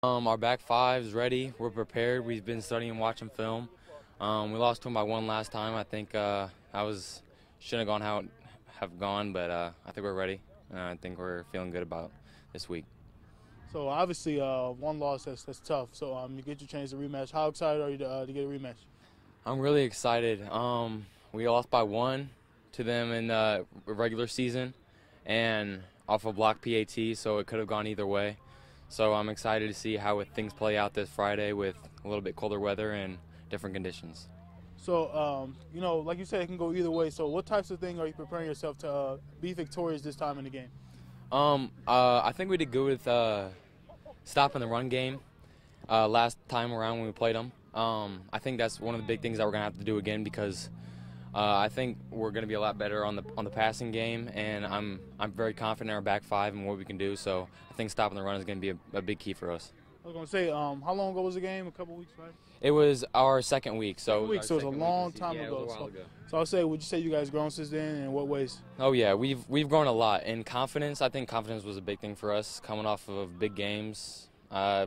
Our back five is ready. We're prepared. We've been studying, watching film. We lost to them by one last time. I think shouldn't have gone how it have gone, but I think we're ready. I think we're feeling good about this week. So obviously, one loss that's tough. So you get your chance to rematch. How excited are you to get a rematch? I'm really excited. We lost by one to them in the regular season, and off a block PAT, so it could have gone either way. So I'm excited to see how things play out this Friday with a little bit colder weather and different conditions. So, like you said, it can go either way. So what types of things are you preparing yourself to be victorious this time in the game? I think we did good with stopping the run game last time around when we played them. I think that's one of the big things that we're going to have to do again because I think we're going to be a lot better on the passing game, and I'm very confident in our back five and what we can do. So I think stopping the run is going to be a big key for us. I was going to say, how long ago was the game? A couple weeks, right? It was our second week. So it was a long time ago. Yeah, it was a while ago. So I would say, would you say you guys grown since then, and in what ways? Oh yeah, we've grown a lot in confidence. I think confidence was a big thing for us coming off of big games.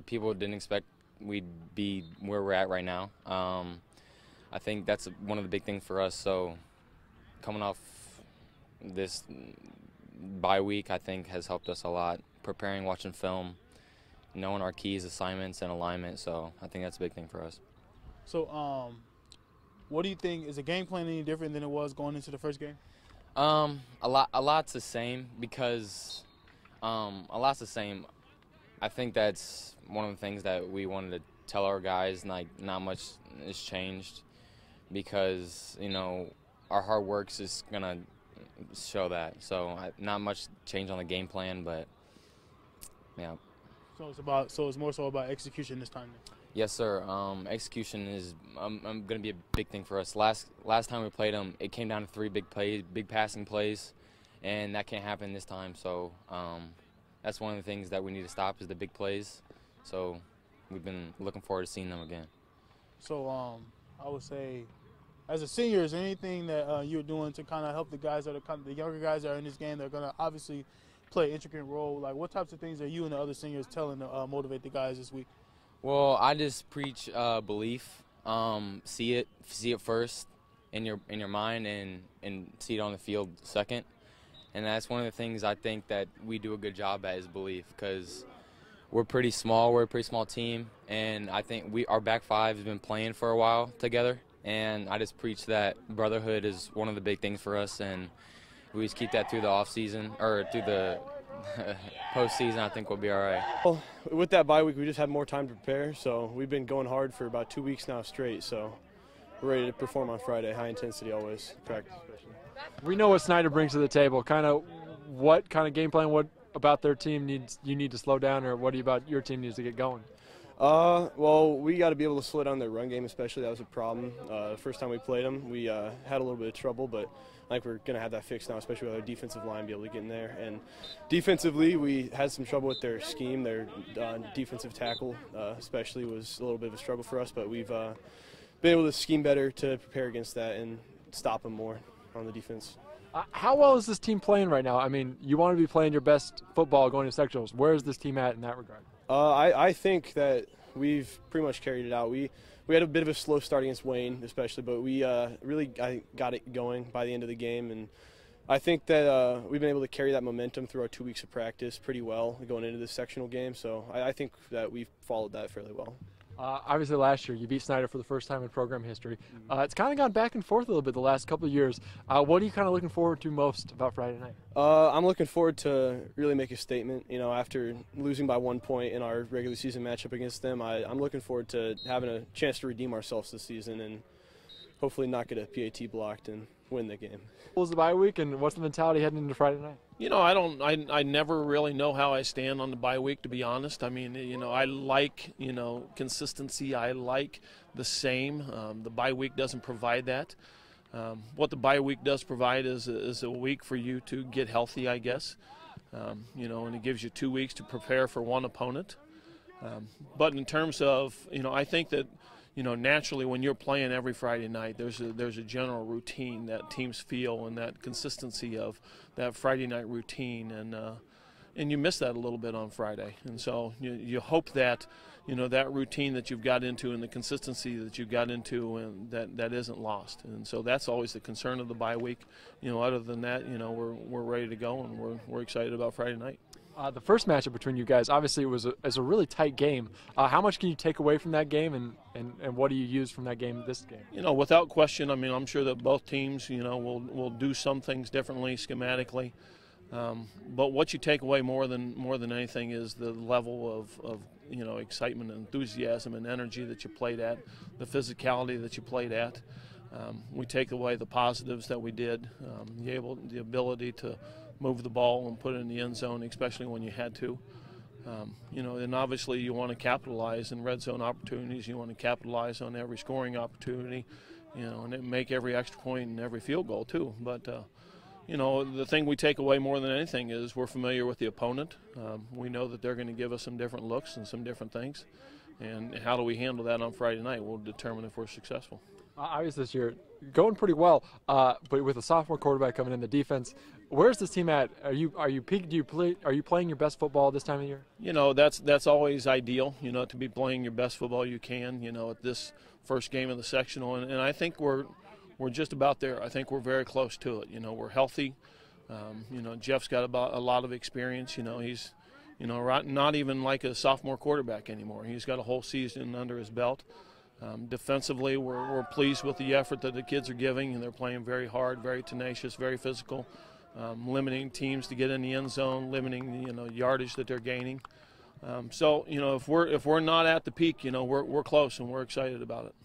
People didn't expect we'd be where we're at right now. I think that's one of the big things for us. So coming off this bye week, I think has helped us a lot. Preparing, watching film, knowing our keys, assignments, and alignment. So I think that's a big thing for us. So what do you think? Is the game plan any different than it was going into the first game? A lot's the same because a lot's the same. I think that's one of the things that we wanted to tell our guys. Like, not much has changed because our hard work's is gonna show that. So not much change on the game plan, but yeah. So it's more so about execution this time. Yes, sir. Execution is going to be a big thing for us. Last time we played them, it came down to 3 big plays, big passing plays, and that can't happen this time. So that's one of the things that we need to stop is the big plays. So we've been looking forward to seeing them again. So I would say, as a senior, is there anything that you're doing to kind of help the guys that are the younger guys that are in this game that are going to obviously play an intricate role? Like, what types of things are you and the other seniors telling to motivate the guys this week? Well, I just preach belief. See it first in your mind, and see it on the field second. And that's one of the things I think that we do a good job at is belief, because we're pretty small. We're a pretty small team, and I think our back five has been playing for a while together. And I just preach that brotherhood is one of the big things for us, and we just keep that through the off season or through the postseason. I think we'll be all right. Well, with that bye week, we just had more time to prepare, so we've been going hard for about 2 weeks now straight. So we're ready to perform on Friday, high intensity always, practice especially. We know what Snyder brings to the table. What kind of game plan? What about their team you need to slow down, or what about your team needs to get going? Well, we got to be able to slow down their run game, especially. That was a problem. The first time we played them, we had a little bit of trouble, but I think we're going to have that fixed now, especially with our defensive line, be able to get in there. And defensively, we had some trouble with their scheme. Their defensive tackle, especially, was a little bit of a struggle for us, but we've been able to scheme better to prepare against that and stop them more on the defense. How well is this team playing right now? I mean, you want to be playing your best football going to sectionals. Where is this team at in that regard? I think that we've pretty much carried it out. We had a bit of a slow start against Wayne, especially, but we really got it going by the end of the game. And I think that we've been able to carry that momentum through our 2 weeks of practice pretty well going into this sectional game. So I think that we've followed that fairly well. Obviously, last year you beat Snyder for the first time in program history. It's kind of gone back and forth a little bit the last couple of years. What are you kind of looking forward to most about Friday night? I'm looking forward to really make a statement. After losing by 1 point in our regular season matchup against them, I'm looking forward to having a chance to redeem ourselves this season and hopefully not get a PAT blocked and win the game. What was the bye week, and what's the mentality heading into Friday night? I never really know how I stand on the bye week, to be honest. I mean, I like, consistency. I like the same. The bye week doesn't provide that. What the bye week does provide is a week for you to get healthy, I guess. And it gives you 2 weeks to prepare for one opponent. But in terms of, I think that, naturally when you're playing every Friday night, there's a general routine that teams feel and that consistency of that Friday night routine. And, and you miss that a little bit on Friday. And so you hope that, that routine that you've got into and the consistency that you've got into, and that isn't lost. And so that's always the concern of the bye week. Other than that, we're ready to go, and we're excited about Friday night. The first matchup between you guys, obviously, it was a really tight game. How much can you take away from that game, and what do you use from that game this game? Without question, I'm sure that both teams, will do some things differently schematically. But what you take away more than anything is the level of excitement and enthusiasm and energy that you played at, the physicality that you played at. We take away the positives that we did, the ability to move the ball and put it in the end zone, especially when you had to. And obviously you want to capitalize in red zone opportunities. You want to capitalize on every scoring opportunity, and make every extra point and every field goal too. But the thing we take away more than anything is we're familiar with the opponent. We know that they're going to give us some different looks and some different things. And how do we handle that on Friday night will determine if we're successful. Obviously this year going pretty well, but with a sophomore quarterback coming in, the defense, where's this team at? Are you peaked? Are you playing your best football this time of year? That's always ideal. To be playing your best football you can. At this first game of the sectional, and I think we're just about there. I think we're very close to it. We're healthy. Jeff's got a lot of experience. He's not even like a sophomore quarterback anymore. He's got a whole season under his belt. Defensively, we're pleased with the effort that the kids are giving, and they're playing very hard, very tenacious, very physical, limiting teams to get in the end zone, limiting the yardage that they're gaining. So if we're not at the peak, we're close, and we're excited about it.